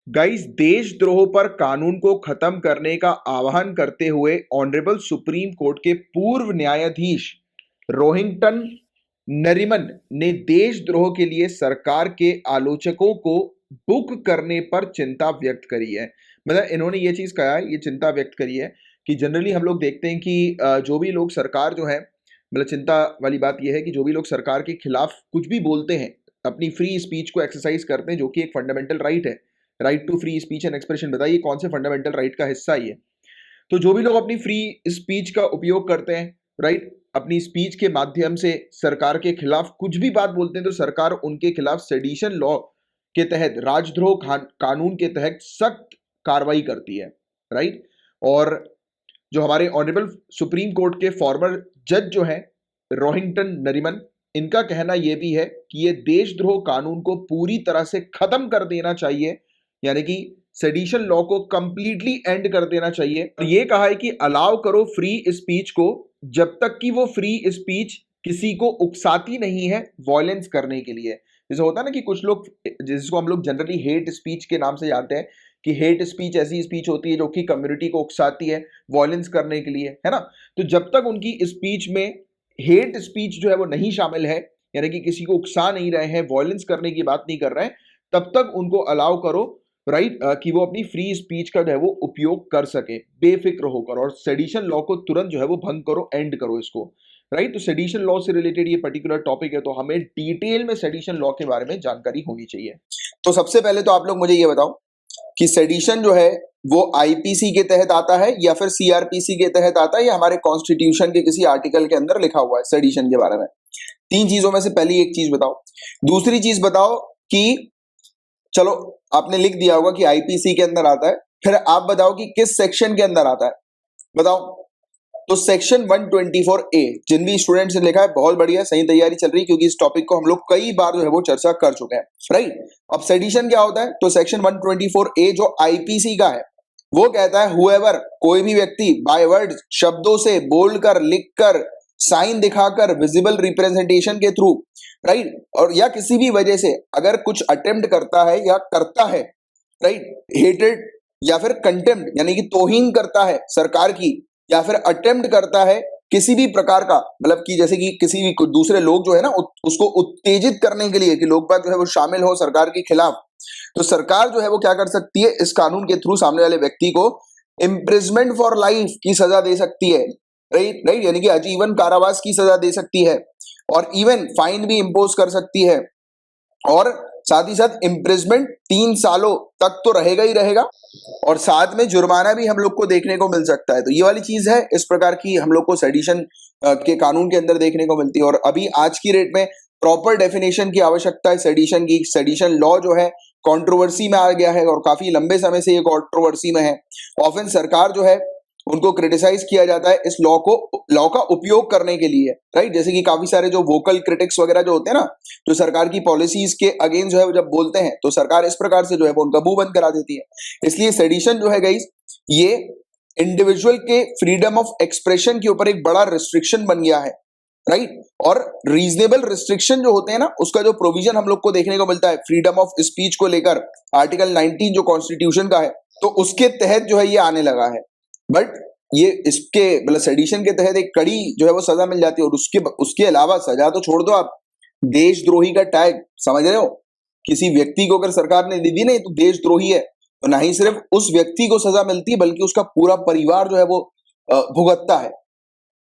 Guys, देशद्रोह पर कानून को खत्म करने का आह्वान करते हुए ऑनरेबल सुप्रीम कोर्ट के पूर्व न्यायाधीश रोहिंटन नरीमन ने देशद्रोह के लिए सरकार के आलोचकों को बुक करने पर चिंता व्यक्त करी है। मतलब इन्होंने ये चीज कहा है, ये चिंता व्यक्त करी है कि जनरली हम लोग देखते हैं कि जो भी लोग सरकार जो है, मतलब चिंता वाली बात यह है कि जो भी लोग सरकार के खिलाफ कुछ भी बोलते हैं, अपनी फ्री स्पीच को एक्सरसाइज करते हैं, जो कि एक फंडामेंटल राइट है, right to free speech and expression. बताइए कौन से फंडामेंटल राइट का हिस्सा ये? तो जो भी लोग अपनी फ्री स्पीच का उपयोग करते हैं, राइट, अपनी स्पीच के माध्यम से सरकार के खिलाफ कुछ भी बात बोलते हैं, तो सरकार उनके खिलाफ सेडिशन लॉ के तहत, राजद्रोह कानून के तहत सख्त कार्रवाई करती है, राइट। और जो हमारे ऑनरेबल सुप्रीम कोर्ट के फॉर्मर जज जो है रोहिंटन नरीमन, इनका कहना यह भी है कि यह देशद्रोह कानून को पूरी तरह से खत्म कर देना चाहिए, यानी कि सेडिशन लॉ को कंप्लीटली एंड कर देना चाहिए। और ये कहा है कि अलाउ करो फ्री स्पीच को जब तक कि वो फ्री स्पीच किसी को उकसाती नहीं है वॉयलेंस करने के लिए। जैसे होता है ना कि कुछ लोग, जिसको हम लोग जनरली हेट स्पीच के नाम से जानते हैं, कि हेट स्पीच ऐसी स्पीच होती है जो कि कम्युनिटी को उकसाती है वॉयलेंस करने के लिए, है ना। तो जब तक उनकी स्पीच में हेट स्पीच जो है वो नहीं शामिल है, यानी कि किसी को उकसा नहीं रहे हैं, वॉयलेंस करने की बात नहीं कर रहे हैं, तब तक उनको अलाउ करो, राइट, कि वो अपनी फ्री स्पीच का जो है वो उपयोग कर सके बेफिक्र होकर। और सेडिशन लॉ को तुरंत जो है वो भंग करो, एंड करो इसको, राइट। तो सेडिशन लॉ से रिलेटेड ये पर्टिकुलर टॉपिक है, तो हमें डिटेल में सेडिशन लॉ के बारे में जानकारी होनी चाहिए। तो सबसे पहले तो आप लोग मुझे ये बताओ कि सेडिशन जो है वो आईपीसी के तहत आता है या फिर सीआरपीसी के तहत आता है, या हमारे कॉन्स्टिट्यूशन के किसी आर्टिकल के अंदर लिखा हुआ है सेडिशन के बारे में? तीन चीजों में से पहली एक चीज बताओ। दूसरी चीज बताओ कि चलो आपने लिख दिया होगा कि आईपीसी के अंदर आता है, फिर आप बताओ कि किस सेक्शन के अंदर आता है, बताओ। तो सेक्शन 124A, जिन भी स्टूडेंट्स ने लिखा है बहुत बढ़िया, सही तैयारी चल रही है, क्योंकि इस टॉपिक को हम लोग कई बार जो है वो चर्चा कर चुके हैं, राइट। अब सेडिशन क्या होता है? तो सेक्शन 124A जो आईपीसी का है वो कहता है हुएवर, कोई भी व्यक्ति बाय वर्ड, शब्दों से, बोलकर, लिखकर, साइन दिखाकर, विजिबल रिप्रेजेंटेशन के थ्रू, राइट, और या किसी भी वजह से अगर कुछ अटेम्प्ट करता है या करता है, राइट, हेटेड या फिर कंटेम्प्ट यानी कि तौहीन करता है सरकार की, या फिर अटेम्प्ट करता है किसी भी प्रकार का, मतलब कि जैसे कि किसी भी दूसरे लोग जो है ना उसको उत्तेजित करने के लिए कि लोग बात जो है वो शामिल हो सरकार के खिलाफ, तो सरकार जो है वो क्या कर सकती है, इस कानून के थ्रू सामने वाले व्यक्ति को इम्प्रिजमेंट फॉर लाइफ की सजा दे सकती है, राइट राइट, यानी कि आजीवन कारावास की सजा दे सकती है, और इवन फाइन भी इंपोज कर सकती है, और साथ ही साथ इम्प्रिजमेंट 3 सालों तक तो रहेगा ही रहेगा, और साथ में जुर्माना भी हम लोग को देखने को मिल सकता है। तो ये वाली चीज है, इस प्रकार की हम लोग को सेडिशन के कानून के अंदर देखने को मिलती है। और अभी आज की डेट में प्रॉपर डेफिनेशन की आवश्यकता है सेडिशन की। सेडिशन लॉ जो है कंट्रोवर्सी में आ गया है और काफी लंबे समय से ये कंट्रोवर्सी में है। ऑफन सरकार जो है उनको क्रिटिसाइज किया जाता है इस लॉ का उपयोग करने के लिए, राइट। जैसे कि काफी सारे जो वोकल क्रिटिक्स वगैरह जो होते हैं ना, जो सरकार की पॉलिसीज के अगेंस्ट जो है जब बोलते हैं तो सरकार इस प्रकार से जो है वो उनका मुंह बंद करा देती है। इसलिए सेडिशन जो है गाइस, ये इंडिविजुअल के फ्रीडम ऑफ एक्सप्रेशन के ऊपर एक बड़ा रिस्ट्रिक्शन बन गया है, राइट। और रीजनेबल रिस्ट्रिक्शन जो होते हैं ना, उसका जो प्रोविजन हम लोग को देखने को मिलता है फ्रीडम ऑफ स्पीच को लेकर, आर्टिकल 19 जो कॉन्स्टिट्यूशन का है, तो उसके तहत जो है ये आने लगा है। बट ये इसके मतलब सेडिशन के तहत एक कड़ी जो है वो सजा मिल जाती है, और उसके अलावा सजा तो छोड़ दो, आप देशद्रोही का टैग समझ रहे हो, किसी व्यक्ति को अगर सरकार ने दे दी नहीं तो देशद्रोही है, तो ना ही सिर्फ उस व्यक्ति को सजा मिलती है बल्कि उसका पूरा परिवार जो है वो भुगतता है।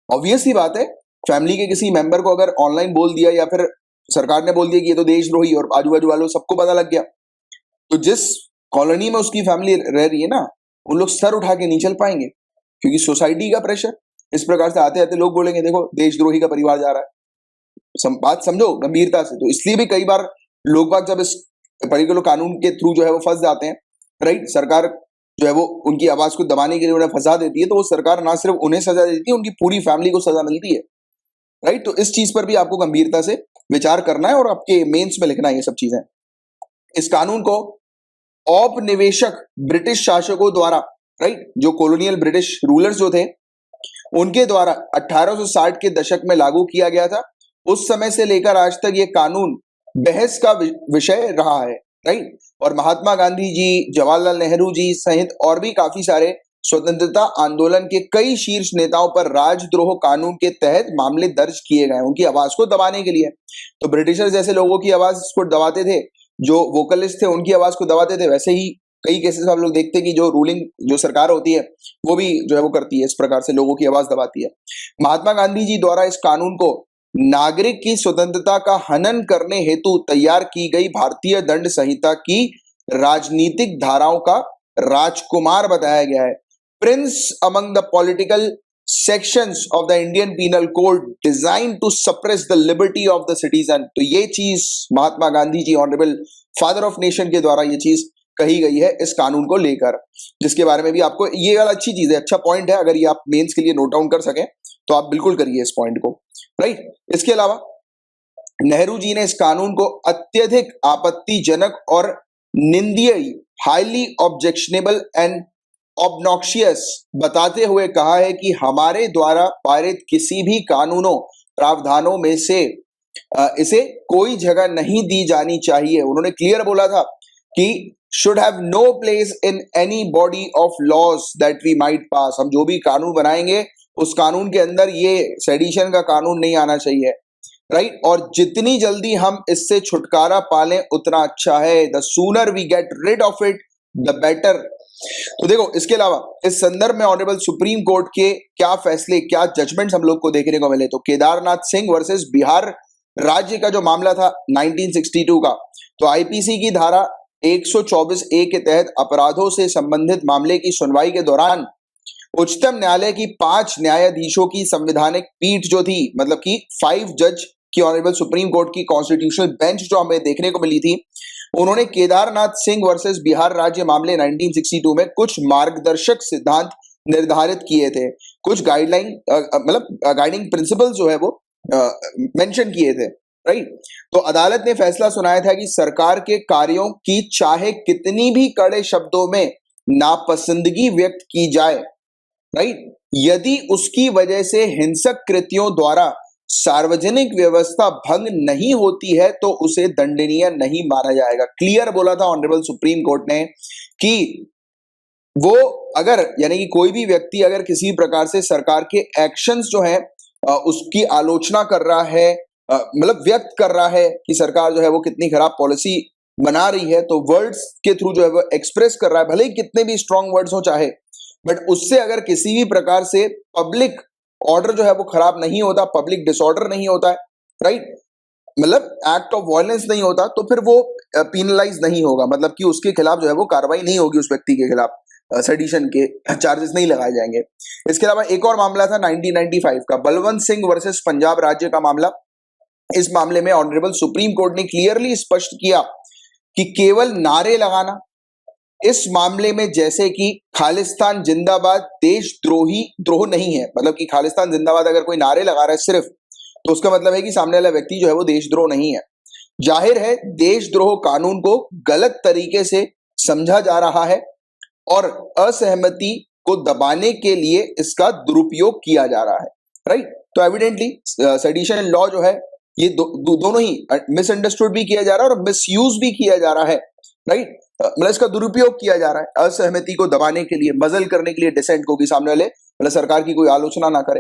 ऑब्वियस सी बात है, फैमिली के किसी मेंबर को अगर ऑनलाइन बोल दिया या फिर सरकार ने बोल दिया कि ये तो देशद्रोही, और आजू बाजू वालों सबको पता लग गया, तो जिस कॉलोनी में उसकी फैमिली रह रही है ना, उन लोग सर उठा के नहीं चल पाएंगे, क्योंकि सोसाइटी का प्रेशर इस प्रकार से आते आते लोग बोलेंगे देखो देशद्रोही का परिवार जा रहा है। बात समझो गंभीरता से। तो इसलिए भी कई बार लोग बाग जब इस पर्टिकुलर कानून के थ्रू जो है वो फंस जाते हैं, राइट, सरकार जो है वो उनकी आवाज को दबाने के लिए उन्हें फंसा देती है, तो वो सरकार ना सिर्फ उन्हें सजा देती है, उनकी पूरी फैमिली को सजा मिलती है, राइट। तो इस चीज पर भी आपको गंभीरता से विचार करना है और आपके मेंस में लिखना है ये सब चीजें। इस कानून को औपनिवेशक ब्रिटिश शासकों द्वारा, राइट, जो कॉलोनियल ब्रिटिश रूलर्स जो थे उनके द्वारा 1860 के दशक में लागू किया गया था। उस समय से लेकर आज तक ये कानून बहस का विषय रहा है, राइट। और महात्मा गांधी जी, जवाहरलाल नेहरू जी सहित और भी काफी सारे स्वतंत्रता आंदोलन के कई शीर्ष नेताओं पर राजद्रोह कानून के तहत मामले दर्ज किए गए, उनकी आवाज को दबाने के लिए। तो ब्रिटिशर जैसे लोगों की आवाज को दबाते थे, जो वोकलिस्ट थे उनकी आवाज को दबाते थे, वैसे ही कई केसेस हम लोग देखते हैं कि जो रूलिंग जो सरकार होती है वो भी जो है वो करती है, इस प्रकार से लोगों की आवाज दबाती है। महात्मा गांधी जी द्वारा इस कानून को नागरिक की स्वतंत्रता का हनन करने हेतु तैयार की गई भारतीय दंड संहिता की राजनीतिक धाराओं का राजकुमार बताया गया है। Prince among the political sections of the Indian penal code design to suppress the liberty of the citizen. तो ये चीज Mahatma Gandhi ji, honourable father of nation के द्वारा ये चीज कही गई है इस कानून को लेकर, जिसके बारे में भी आपको ये वाला अच्छी चीज है, अच्छा पॉइंट है। अगर ये आप मेंस के लिए नोट डाउन कर सकें तो आप बिल्कुल करिए इस पॉइंट को, राइट। इसके अलावा नेहरू जी ने इस कानून को अत्यधिक आपत्तिजनक और निंदनीय, हाईली ऑब्जेक्शनेबल एंड ऑब्नॉक्शियस बताते हुए कहा है कि हमारे द्वारा पारित किसी भी कानूनों प्रावधानों में से इसे कोई जगह नहीं दी जानी चाहिए। उन्होंने क्लियर बोला था कि should have no place in any body of laws that we might pass। हम जो भी कानून बनाएंगे उस कानून के अंदर ये सेडिशन का कानून नहीं आना चाहिए, राइट। और जितनी जल्दी हम इससे छुटकारा पालें उतना अच्छा है। The sooner we get rid of it the better. तो देखो, इसके अलावा इस संदर्भ में ऑनरेबल सुप्रीम कोर्ट के क्या फैसले, क्या जजमेंट्स हम लोग को देखने को मिले। तो केदारनाथ सिंह वर्सेस बिहार राज्य का जो मामला था 1962 का, तो आईपीसी की धारा 124A के तहत अपराधों से संबंधित मामले की सुनवाई के दौरान उच्चतम न्यायालय की 5 न्यायाधीशों की संवैधानिक पीठ जो थी, मतलब कि 5 जज की ऑनरेबल सुप्रीम कोर्ट की कॉन्स्टिट्यूशनल बेंच जो हमें देखने को मिली थी, उन्होंने केदारनाथ सिंह वर्सेस बिहार राज्य मामले 1962 में कुछ मार्गदर्शक सिद्धांत निर्धारित किए थे, कुछ गाइडलाइन मतलब गाइडिंग प्रिंसिपल जो है वो मेंशन किए थे, राइट। तो अदालत ने फैसला सुनाया था कि सरकार के कार्यों की चाहे कितनी भी कड़े शब्दों में नापसंदगी व्यक्त की जाए, राइट, यदि उसकी वजह से हिंसक कृत्यों द्वारा सार्वजनिक व्यवस्था भंग नहीं होती है तो उसे दंडनीय नहीं माना जाएगा। क्लियर बोला था ऑनरेबल सुप्रीम कोर्ट ने कि वो अगर, यानी कि कोई भी व्यक्ति अगर किसी प्रकार से सरकार के एक्शंस जो है उसकी आलोचना कर रहा है, मतलब व्यक्त कर रहा है कि सरकार जो है वो कितनी खराब पॉलिसी बना रही है, तो वर्ड्स के थ्रू जो है वो एक्सप्रेस कर रहा है, भले ही कितने भी स्ट्रॉन्ग वर्ड्स हो चाहे, बट उससे अगर किसी भी प्रकार से पब्लिक ऑर्डर जो है वो खराब नहीं होता, पब्लिक डिसऑर्डर नहीं होता है, राइट, मतलब एक्ट ऑफ वायलेंस नहीं होता, तो फिर वो पीनलाइज नहीं होगा, मतलब कि उसके खिलाफ जो है वो कार्रवाई नहीं होगी, उस व्यक्ति के खिलाफ सेडिशन के चार्जेस नहीं लगाए जाएंगे। इसके अलावा एक और मामला था 1995 का, बलवंत सिंह वर्सेस पंजाब राज्य का मामला। इस मामले में ऑनरेबल सुप्रीम कोर्ट ने क्लियरली स्पष्ट किया कि केवल नारे लगाना इस मामले में, जैसे कि खालिस्तान जिंदाबाद द्रोह नहीं है, मतलब कि खालिस्तान जिंदाबाद अगर कोई नारे लगा रहा है सिर्फ, तो उसका मतलब है कि सामने वाला व्यक्ति जो है वो देशद्रोह नहीं है। जाहिर है देशद्रोह कानून को गलत तरीके से समझा जा रहा है और असहमति को दबाने के लिए इसका दुरुपयोग किया जा रहा है, राइट। तो एविडेंटली सेडिशन लॉ जो है ये दोनों ही मिसअंडरस्टूड भी किया जा रहा है और मिसयूज भी किया जा रहा है, राइट। मतलब इसका दुरुपयोग किया जा रहा है असहमति को दबाने के लिए, मजल करने के लिए डिसेंट को, कि सामने वाले मतलब सरकार की कोई आलोचना ना करे।